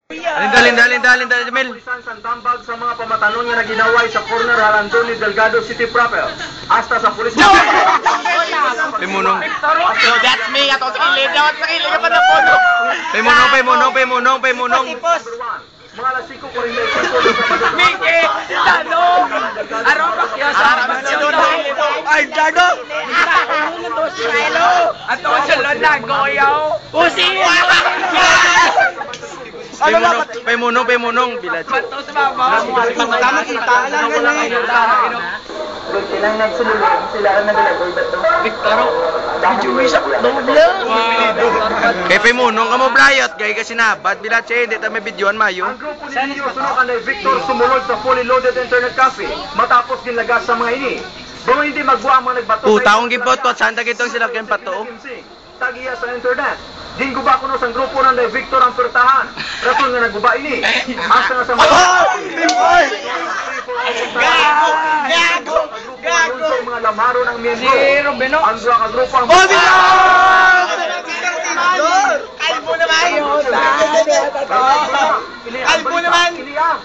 Alin, Jamil. Isang sandambag sa mga pamatanon nga naginaway sa corner Halandon ni Delgado City proper. Hasta sa pulis. Pimunong. So that's me. Ato sa kilid. Ato sa kilid. Kapag na puno. Pimunong. Mga alas 5:45. Miki! Dano! Araw pa kaya sa Ay, Dano! Ato sa lona, goyaw! Pusi! Pimunong, bilad. Bato sa baba! Tama kita, alam nga na Silang nagsululong, sila ang nagalagoy ba ito? Victor! Medyo sa doble! Kay Pimunong ka mo blayot, gaya ka sinabad, bilad siya, hindi tayo may videoan mayo. Ang grupo ni Nino sunukan ni Victor sumunod sa fully loaded internet cafe matapos ginlagas sa mga ini. Bago hindi magbuha ang mga nagbato. Taong gipot to, saan kitong sila kayong pato? Tagiya sa internet. Ginguba ko no sa grupo ng Victor ang pertahan. Rason nga nagguba ini. Asa nga sa mga... Gago! Mga lamaro ng miyembro. Si Robeno. Ang dua ka grupo ang... Kalbo naman! Kalbo naman! Iliang.